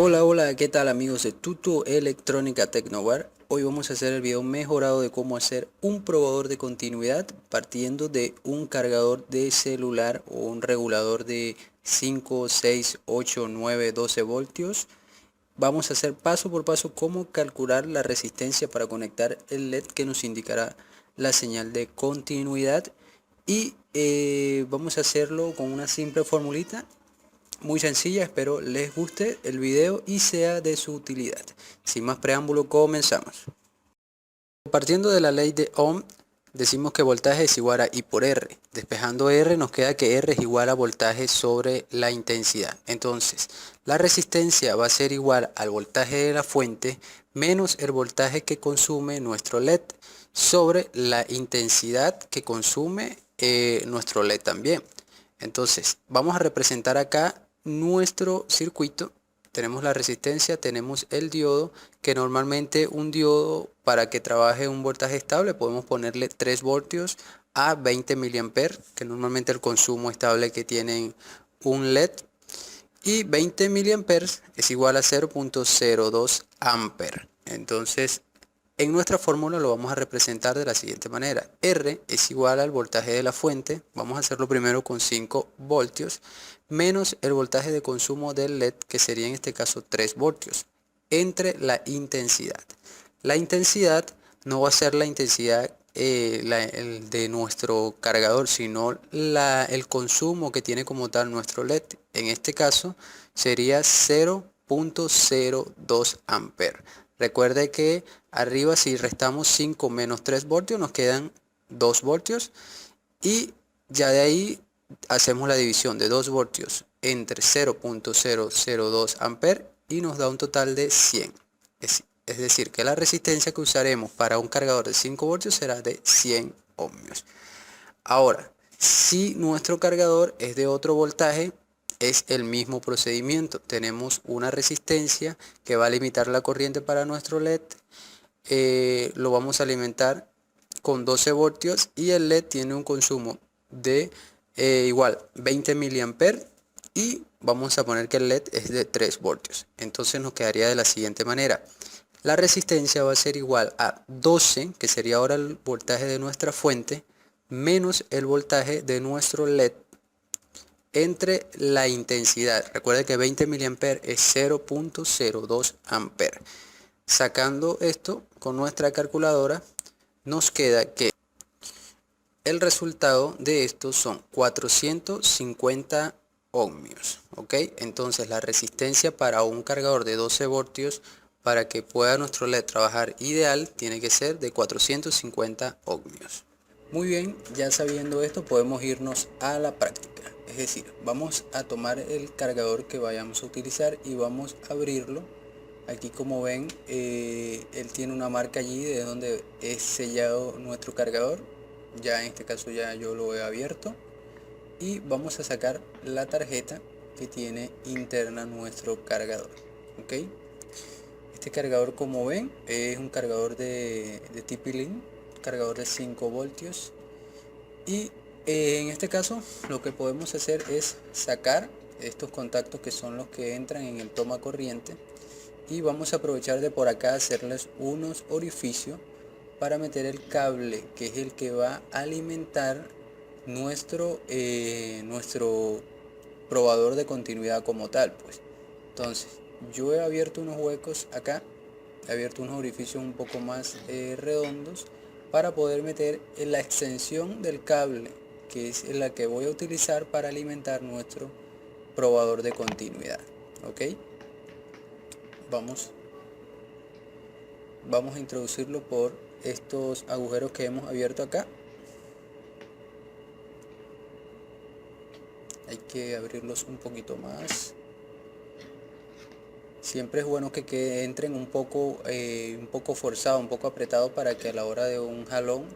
Hola, hola, ¿qué tal amigos de Tuto Electrónica Tecnobar? Hoy vamos a hacer el video mejorado de cómo hacer un probador de continuidad partiendo de un cargador de celular o un regulador de 5, 6, 8, 9, 12 voltios. Vamos a hacer paso por paso cómo calcular la resistencia para conectar el LED que nos indicará la señal de continuidad y vamos a hacerlo con una simple formulita muy sencilla. Espero les guste el video y sea de su utilidad. Sin más preámbulo, comenzamos. Partiendo de la ley de Ohm, decimos que voltaje es igual a I por R. Despejando R, nos queda que R es igual a voltaje sobre la intensidad. Entonces, la resistencia va a ser igual al voltaje de la fuente menos el voltaje que consume nuestro LED sobre la intensidad que consume nuestro LED también. Entonces, vamos a representar acá nuestro circuito. Tenemos la resistencia, tenemos el diodo, que normalmente un diodo para que trabaje un voltaje estable podemos ponerle 3 voltios a 20 miliamperes, que normalmente el consumo estable que tienen un LED, y 20 miliamperes es igual a 0.02 amper. Entonces, en nuestra fórmula lo vamos a representar de la siguiente manera. R es igual al voltaje de la fuente, vamos a hacerlo primero con 5 voltios, menos el voltaje de consumo del LED, que sería en este caso 3 voltios, entre la intensidad. La intensidad no va a ser la intensidad el de nuestro cargador, sino el consumo que tiene como tal nuestro LED. En este caso sería 0.02 amper. Recuerde que arriba, si restamos 5 menos 3 voltios, nos quedan 2 voltios. Y ya de ahí hacemos la división de 2 voltios entre 0.002 amper y nos da un total de 100. Es decir, que la resistencia que usaremos para un cargador de 5 voltios será de 100 ohmios. Ahora, si nuestro cargador es de otro voltaje, es el mismo procedimiento. Tenemos una resistencia que va a limitar la corriente para nuestro LED. Lo vamos a alimentar con 12 voltios y el LED tiene un consumo de igual 20 miliamperes y vamos a poner que el LED es de 3 voltios. Entonces nos quedaría de la siguiente manera. La resistencia va a ser igual a 12, que sería ahora el voltaje de nuestra fuente, menos el voltaje de nuestro LED entre la intensidad. Recuerda que 20 miliamperes es 0.02 amperes. Sacando esto con nuestra calculadora, nos queda que el resultado de esto son 450 ohmios. ¿Ok? Entonces la resistencia para un cargador de 12 voltios para que pueda nuestro LED trabajar ideal tiene que ser de 450 ohmios. Muy bien, ya sabiendo esto podemos irnos a la práctica. Es decir, vamos a tomar el cargador que vayamos a utilizar y vamos a abrirlo. Aquí como ven, él tiene una marca allí de donde es sellado nuestro cargador. Ya en este caso ya yo lo he abierto. Y vamos a sacar la tarjeta que tiene interna nuestro cargador. ¿Ok? Este cargador, como ven, es un cargador de TP-Link, cargador de 5 voltios. Y en este caso lo que podemos hacer es sacar estos contactos que son los que entran en el toma corriente. Y vamos a aprovechar de por acá hacerles unos orificios para meter el cable que es el que va a alimentar nuestro probador de continuidad como tal, pues. Entonces yo he abierto unos huecos acá, he abierto unos orificios un poco más redondos para poder meter en la extensión del cable, que es la que voy a utilizar para alimentar nuestro probador de continuidad. Ok, vamos a introducirlo por estos agujeros que hemos abierto acá. Hay que abrirlos un poquito más. Siempre es bueno que entren un poco forzado, un poco apretado, para que a la hora de un jalón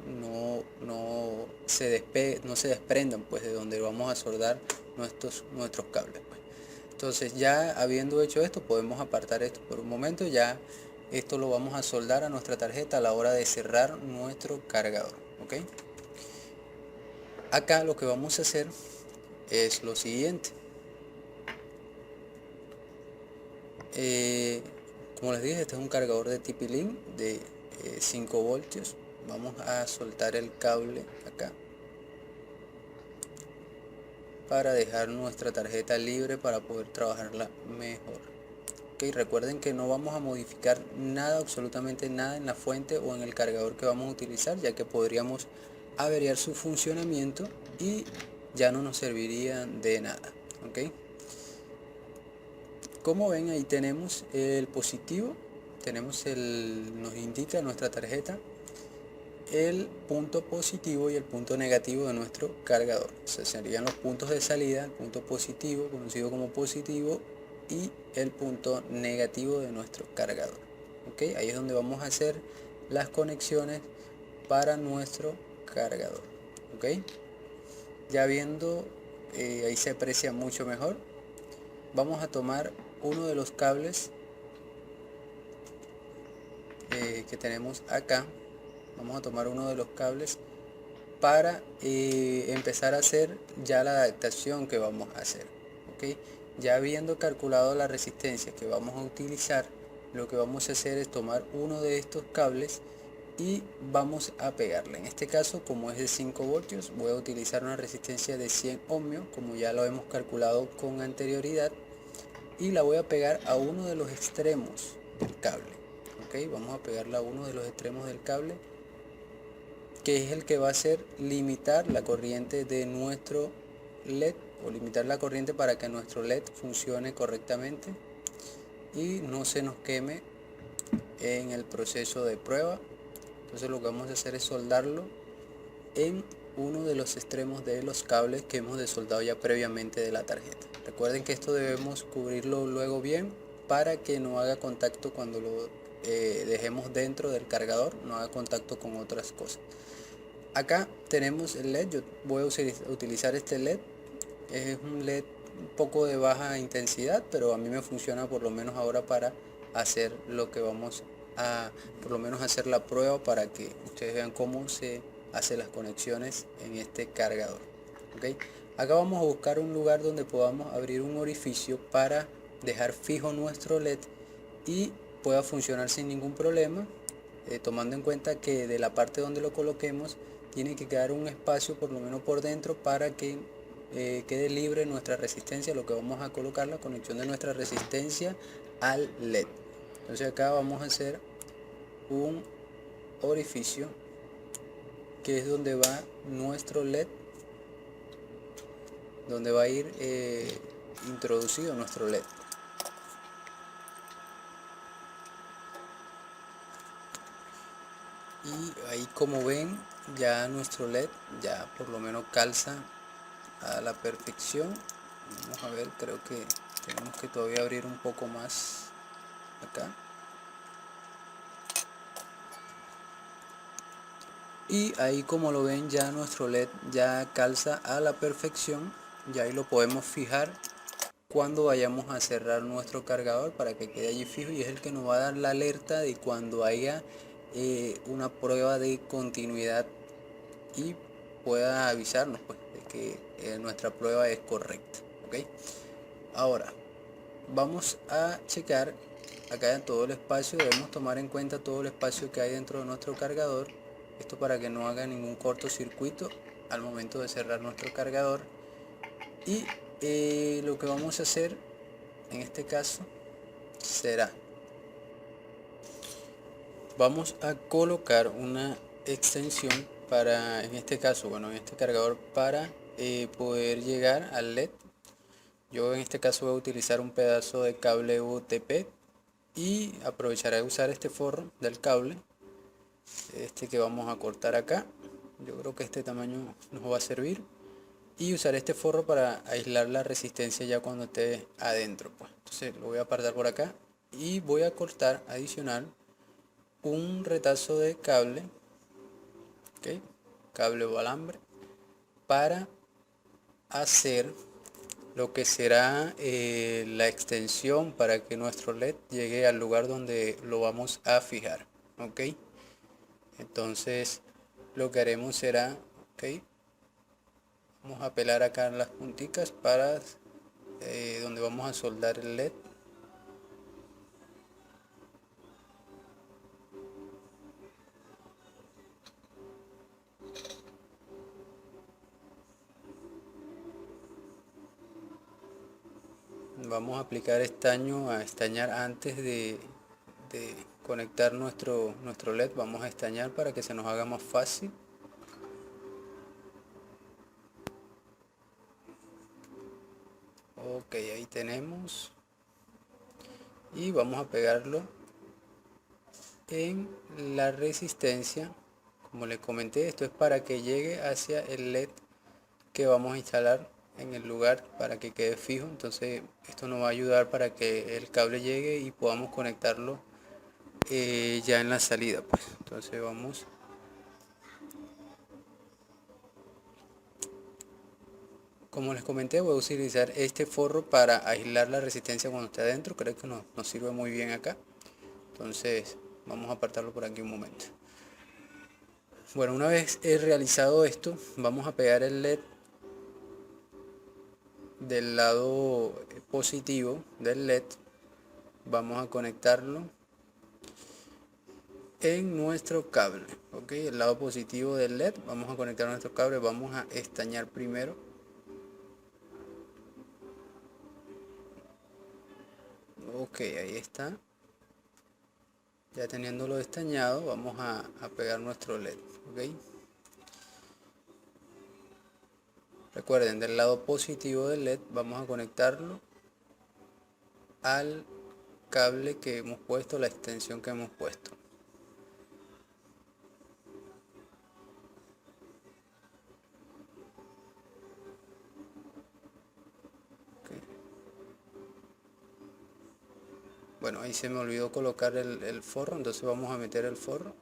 no se desprendan, pues, de donde vamos a soldar nuestros cables, pues. Entonces, ya habiendo hecho esto, podemos apartar esto por un momento. Ya esto lo vamos a soldar a nuestra tarjeta a la hora de cerrar nuestro cargador. ¿Ok? Acá lo que vamos a hacer es lo siguiente. Como les dije, este es un cargador de TP-Link de 5 voltios. Vamos a soltar el cable acá para dejar nuestra tarjeta libre para poder trabajarla mejor. Ok, recuerden que no vamos a modificar nada, absolutamente nada en la fuente o en el cargador que vamos a utilizar, ya que podríamos averiar su funcionamiento y ya no nos serviría de nada. Ok, como ven, ahí tenemos el positivo, nos indica nuestra tarjeta el punto positivo y el punto negativo de nuestro cargador. O sea, serían los puntos de salida, el punto positivo, conocido como positivo, y el punto negativo de nuestro cargador. ¿Ok? Ahí es donde vamos a hacer las conexiones para nuestro cargador. ¿Ok? Ya viendo, ahí se aprecia mucho mejor. Vamos a tomar uno de los cables que tenemos acá. Vamos a tomar uno de los cables para empezar a hacer ya la adaptación que vamos a hacer. ¿Ok? Ya habiendo calculado la resistencia que vamos a utilizar, lo que vamos a hacer es tomar uno de estos cables y vamos a pegarle. En este caso, como es de 5 voltios, voy a utilizar una resistencia de 100 ohmios, como ya lo hemos calculado con anterioridad, y la voy a pegar a uno de los extremos del cable. ¿Ok? Vamos a pegarla a uno de los extremos del cable, que es el que va a hacer limitar la corriente de nuestro LED, o limitar la corriente para que nuestro LED funcione correctamente y no se nos queme en el proceso de prueba. Entonces lo que vamos a hacer es soldarlo en uno de los extremos de los cables que hemos desoldado ya previamente de la tarjeta. Recuerden que esto debemos cubrirlo luego bien para que no haga contacto cuando lo dejemos dentro del cargador, no haga contacto con otras cosas. Acá tenemos el LED, yo voy a utilizar este LED, es un LED un poco de baja intensidad, pero a mí me funciona por lo menos ahora para hacer lo que vamos a, por lo menos hacer la prueba para que ustedes vean cómo se hacen las conexiones en este cargador. ¿Okay? Acá vamos a buscar un lugar donde podamos abrir un orificio para dejar fijo nuestro LED y pueda funcionar sin ningún problema, tomando en cuenta que de la parte donde lo coloquemos tiene que quedar un espacio por lo menos por dentro para que quede libre nuestra resistencia, lo que vamos a colocar la conexión de nuestra resistencia al LED. Entonces acá vamos a hacer un orificio que es donde va nuestro LED, donde va a ir introducido nuestro LED. Y ahí, como ven, ya nuestro LED ya por lo menos calza a la perfección. Vamos a ver, creo que tenemos que todavía abrir un poco más acá. Y ahí, como lo ven, ya nuestro LED ya calza a la perfección. Ya ahí lo podemos fijar cuando vayamos a cerrar nuestro cargador para que quede allí fijo, y es el que nos va a dar la alerta de cuando haya una prueba de continuidad y pueda avisarnos pues de que nuestra prueba es correcta. ¿Ok? Ahora vamos a checar acá en todo el espacio. Debemos tomar en cuenta todo el espacio que hay dentro de nuestro cargador, esto para que no haga ningún cortocircuito al momento de cerrar nuestro cargador. Y lo que vamos a hacer en este caso será, vamos a colocar una extensión para, en este caso, bueno, en este cargador, para poder llegar al LED. Yo en este caso voy a utilizar un pedazo de cable UTP y aprovecharé de usar este forro del cable, este que vamos a cortar acá. Yo creo que este tamaño nos va a servir, y usar este forro para aislar la resistencia ya cuando esté adentro, pues. Entonces lo voy a apartar por acá y voy a cortar adicional un retazo de cable, ¿okay? Cable o alambre, para hacer lo que será la extensión para que nuestro LED llegue al lugar donde lo vamos a fijar. ¿Ok? Entonces lo que haremos será, ¿ok?, vamos a pelar acá las punticas para donde vamos a soldar el LED. Vamos a aplicar estaño a estañar antes de conectar nuestro LED. Vamos a estañar para que se nos haga más fácil. Ok, ahí tenemos. Y vamos a pegarlo en la resistencia. Como les comenté, esto es para que llegue hacia el LED que vamos a instalar en el lugar para que quede fijo. Entonces esto nos va a ayudar para que el cable llegue y podamos conectarlo ya en la salida, pues. Entonces vamos, como les comenté, voy a utilizar este forro para aislar la resistencia cuando esté adentro. Creo que nos sirve muy bien acá. Entonces vamos a apartarlo por aquí un momento. Bueno, una vez he realizado esto, vamos a pegar el LED del lado positivo del LED. Vamos a conectarlo en nuestro cable. Ok, el lado positivo del LED, vamos a conectar nuestro cable. Vamos a estañar primero. Ok, ahí está. Ya teniéndolo estañado, vamos a pegar nuestro LED. Ok, recuerden, del lado positivo del LED vamos a conectarlo al cable que hemos puesto, la extensión que hemos puesto. Okay. Bueno, ahí se me olvidó colocar el forro, entonces vamos a meter el forro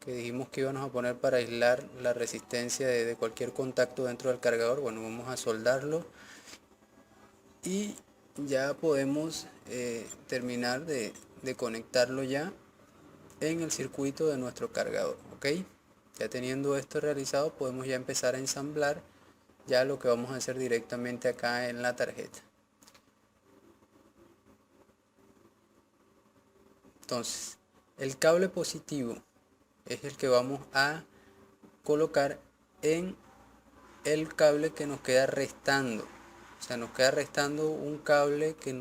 que dijimos que íbamos a poner para aislar la resistencia de cualquier contacto dentro del cargador. Bueno, vamos a soldarlo y ya podemos terminar de conectarlo ya en el circuito de nuestro cargador. Ok, ya teniendo esto realizado, podemos ya empezar a ensamblar ya lo que vamos a hacer directamente acá en la tarjeta. Entonces, el cable positivo es el que vamos a colocar en el cable que nos queda restando. O sea, nos queda restando un cable que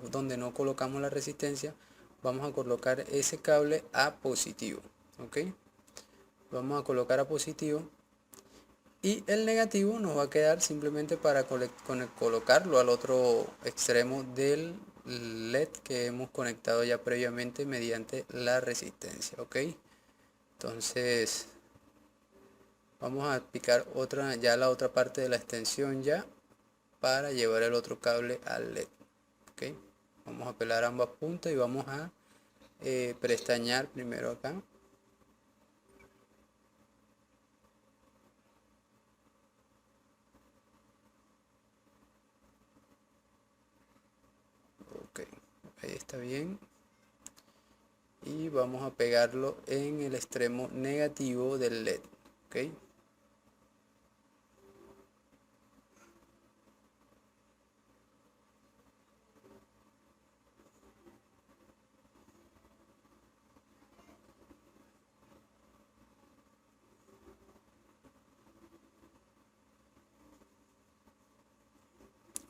donde no colocamos la resistencia. Vamos a colocar ese cable a positivo. Ok, vamos a colocar a positivo y el negativo nos va a quedar simplemente para colocarlo al otro extremo del LED que hemos conectado ya previamente mediante la resistencia. Ok, entonces vamos a aplicar ya la otra parte de la extensión ya para llevar el otro cable al LED. Ok, vamos a pelar ambas puntas y vamos a prestañar primero acá. Ok, ahí está bien. Y vamos a pegarlo en el extremo negativo del LED. Ok,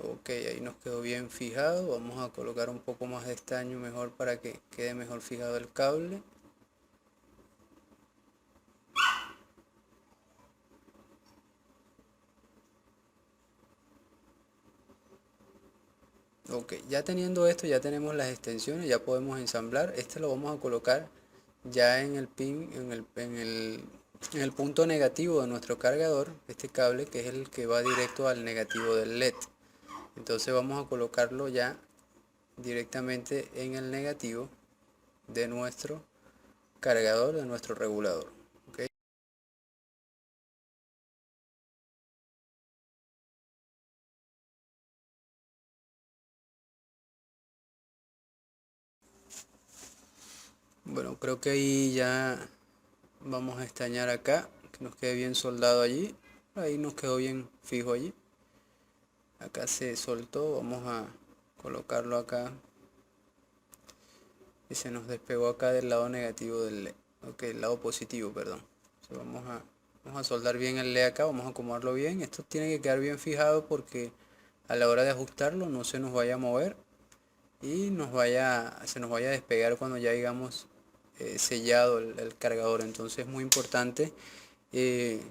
ok, ahí nos quedó bien fijado. Vamos a colocar un poco más de estaño mejor para que quede mejor fijado el cable. Ok, ya teniendo esto, ya tenemos las extensiones, ya podemos ensamblar. Este lo vamos a colocar ya en el pin, en el punto negativo de nuestro cargador, este cable que es el que va directo al negativo del LED. Entonces vamos a colocarlo ya directamente en el negativo de nuestro cargador, de nuestro regulador. ¿Ok? Bueno, creo que ahí ya vamos a estañar acá, que nos quede bien soldado allí. Ahí nos quedó bien fijo allí. Acá se soltó, vamos a colocarlo acá y se nos despegó acá del lado negativo del LED. Ok, el lado positivo, perdón. Entonces vamos a soldar bien el LED acá, vamos a acomodarlo bien. Esto tiene que quedar bien fijado porque a la hora de ajustarlo no se nos vaya a mover y se nos vaya a despegar cuando ya hayamos sellado el cargador. Entonces es muy importante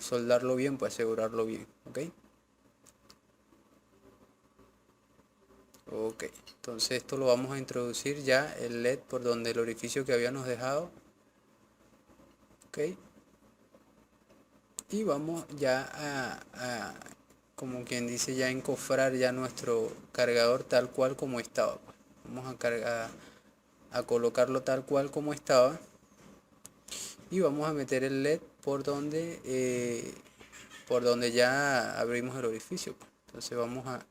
soldarlo bien, pues asegurarlo bien, ¿ok? Ok, entonces esto lo vamos a introducir ya el LED por donde el orificio que habíamos dejado, ok, y vamos ya como quien dice, ya encofrar ya nuestro cargador tal cual como estaba, pues. Vamos a colocarlo tal cual como estaba y vamos a meter el LED por donde ya abrimos el orificio, pues. Entonces vamos a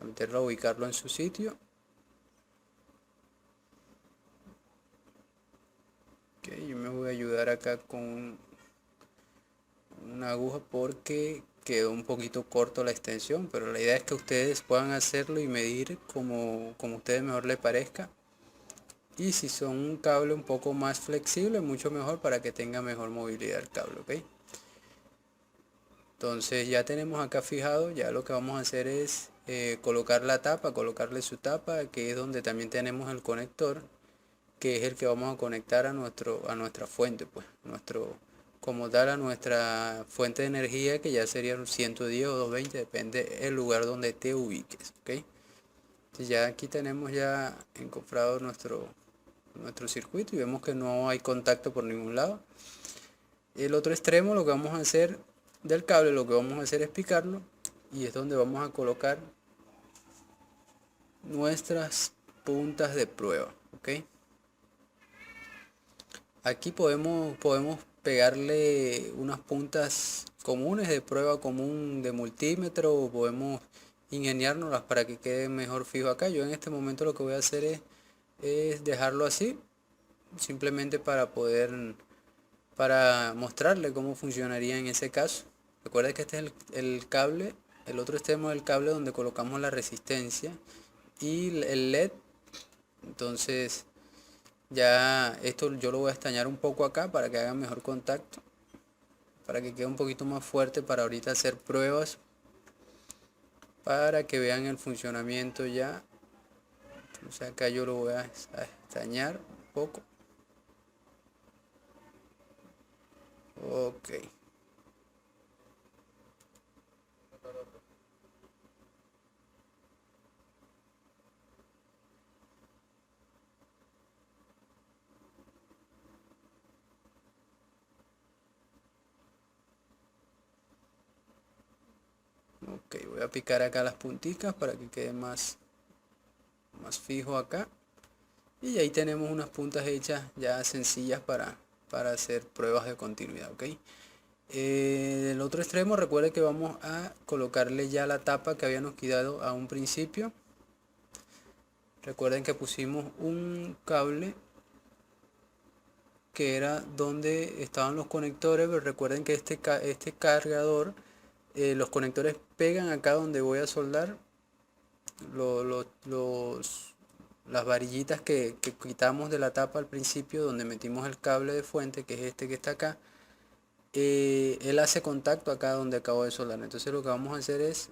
meterlo, a ubicarlo en su sitio. Ok, yo me voy a ayudar acá con una aguja porque quedó un poquito corto la extensión, pero la idea es que ustedes puedan hacerlo y medir como a ustedes mejor les parezca. Y si son un cable un poco más flexible, mucho mejor para que tenga mejor movilidad el cable, ¿ok? Entonces ya tenemos acá fijado, ya lo que vamos a hacer es colocar la tapa, colocarle su tapa, que es donde también tenemos el conector, que es el que vamos a conectar a nuestra fuente, pues, como tal a nuestra fuente de energía, que ya sería un 110 o 220, depende el lugar donde te ubiques, ¿ok? Entonces ya aquí tenemos ya encofrado nuestro circuito y vemos que no hay contacto por ningún lado. El otro extremo, lo que vamos a hacer del cable, lo que vamos a hacer es picarlo y es donde vamos a colocar nuestras puntas de prueba, ¿ok? Aquí podemos pegarle unas puntas comunes de prueba común de multímetro o podemos ingeniárnoslas para que quede mejor fijo acá. Yo en este momento lo que voy a hacer es dejarlo así, simplemente para mostrarle cómo funcionaría en ese caso. Recuerda que este es el cable, el otro extremo del cable donde colocamos la resistencia y el LED. Entonces ya esto yo lo voy a estañar un poco acá para que haga mejor contacto, para que quede un poquito más fuerte para ahorita hacer pruebas, para que vean el funcionamiento ya. Entonces acá yo lo voy a estañar un poco. Ok. Ok, voy a picar acá las punticas para que quede más fijo acá. Y ahí tenemos unas puntas hechas ya sencillas para hacer pruebas de continuidad, ¿ok? El otro extremo, recuerde que vamos a colocarle ya la tapa que habíamos quitado a un principio. Recuerden que pusimos un cable que era donde estaban los conectores, pero recuerden que este cargador, los conectores pegan acá donde voy a soldar lo- lo- los, las varillitas que quitamos de la tapa al principio, donde metimos el cable de fuente, que es este que está acá. Él hace contacto acá donde acabo de soldar. Entonces lo que vamos a hacer es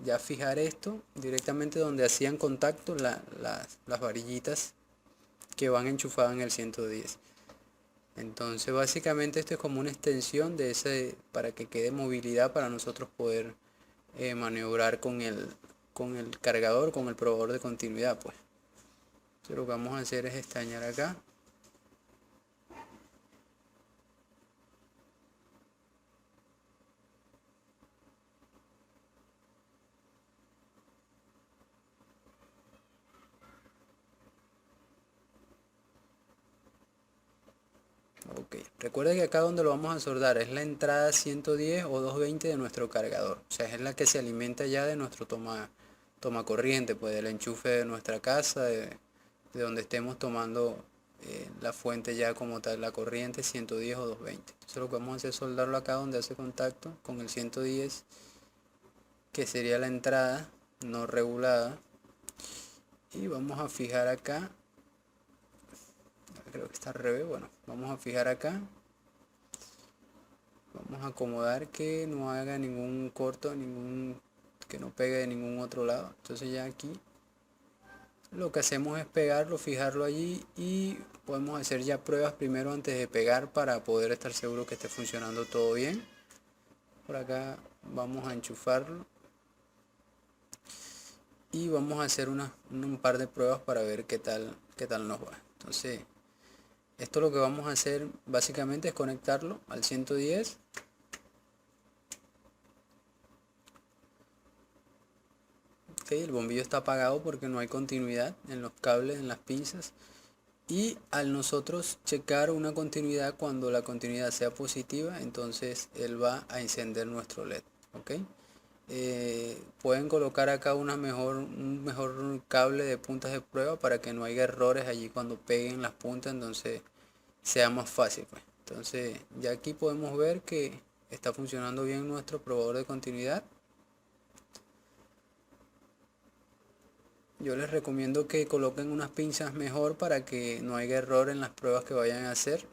ya fijar esto directamente donde hacían contacto las varillitas que van enchufadas en el 110. Entonces básicamente esto es como una extensión de ese para que quede movilidad para nosotros poder maniobrar con el cargador, con el probador de continuidad, pues. Entonces lo que vamos a hacer es estañar acá. Ok, recuerda que acá donde lo vamos a soldar es la entrada 110 o 220 de nuestro cargador. O sea, es la que se alimenta ya de nuestro toma corriente, pues del enchufe de nuestra casa, de donde estemos tomando la fuente ya como tal, la corriente 110 o 220. Entonces lo que vamos a hacer es soldarlo acá donde hace contacto con el 110, que sería la entrada no regulada. Y vamos a fijar acá, creo que está al revés, bueno, vamos a fijar acá. Vamos a acomodar que no haga ningún corto, ningún que no pegue de ningún otro lado. Entonces ya aquí lo que hacemos es pegarlo, fijarlo allí, y podemos hacer ya pruebas primero antes de pegar para poder estar seguro que esté funcionando todo bien. Por acá vamos a enchufarlo y vamos a hacer un par de pruebas para ver qué tal nos va. Entonces esto lo que vamos a hacer básicamente es conectarlo al 110. Ok, el bombillo está apagado porque no hay continuidad en los cables, en las pinzas. Y al nosotros checar una continuidad, cuando la continuidad sea positiva, entonces él va a encender nuestro LED. ¿Ok? Pueden colocar acá un mejor cable de puntas de prueba para que no haya errores allí cuando peguen las puntas, entonces sea más fácil, pues. Entonces ya aquí podemos ver que está funcionando bien nuestro probador de continuidad. Yo les recomiendo que coloquen unas pinzas mejor para que no haya error en las pruebas que vayan a hacer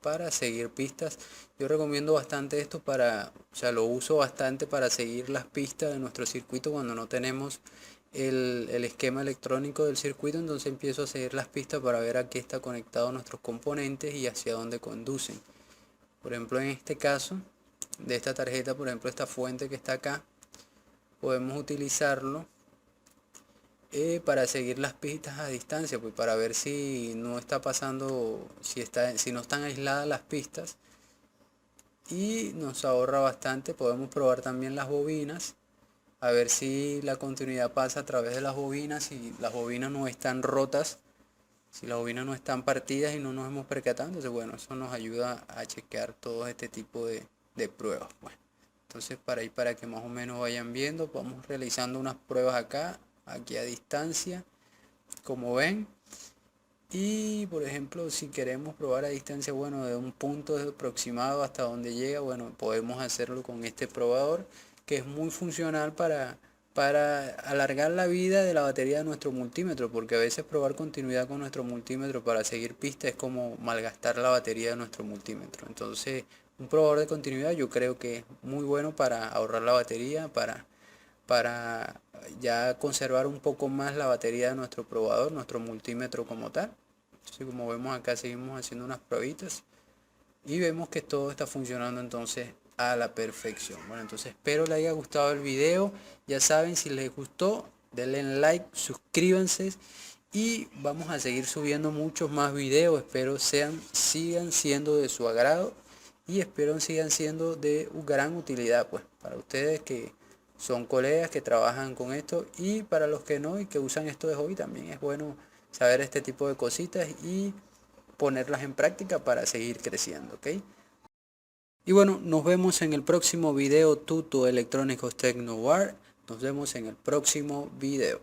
para seguir pistas. Yo recomiendo bastante esto o sea, lo uso bastante para seguir las pistas de nuestro circuito cuando no tenemos el esquema electrónico del circuito. Entonces empiezo a seguir las pistas para ver a qué está conectado nuestros componentes y hacia dónde conducen. Por ejemplo, en este caso de esta tarjeta, por ejemplo, esta fuente que está acá, podemos utilizarlo para seguir las pistas a distancia, pues para ver si no está pasando, si no están aisladas las pistas, y nos ahorra bastante. Podemos probar también las bobinas, a ver si la continuidad pasa a través de las bobinas, y las bobinas no están rotas, si las bobinas no están partidas y no nos hemos percatado. Entonces bueno, eso nos ayuda a chequear todo este tipo de pruebas. Bueno, entonces para que más o menos vayan viendo, vamos realizando unas pruebas acá, aquí a distancia, como ven. Y por ejemplo, si queremos probar a distancia, bueno, de un punto aproximado hasta donde llega, bueno, podemos hacerlo con este probador, que es muy funcional para alargar la vida de la batería de nuestro multímetro, porque a veces probar continuidad con nuestro multímetro para seguir pista es como malgastar la batería de nuestro multímetro. Entonces un probador de continuidad yo creo que es muy bueno para ahorrar la batería, para ya conservar un poco más la batería de nuestro probador, nuestro multímetro como tal. Entonces, como vemos acá, seguimos haciendo unas pruebitas y vemos que todo está funcionando entonces a la perfección. Bueno, entonces espero les haya gustado el video. Ya saben, si les gustó, denle like, suscríbanse, y vamos a seguir subiendo muchos más videos. Espero sigan siendo de su agrado, y espero sigan siendo de gran utilidad, pues, para ustedes que son colegas que trabajan con esto, y para los que no y que usan esto de hobby, también es bueno saber este tipo de cositas y ponerlas en práctica para seguir creciendo, ¿ok? Y bueno, nos vemos en el próximo video tuto electrónicos Tecnowar. Nos vemos en el próximo video.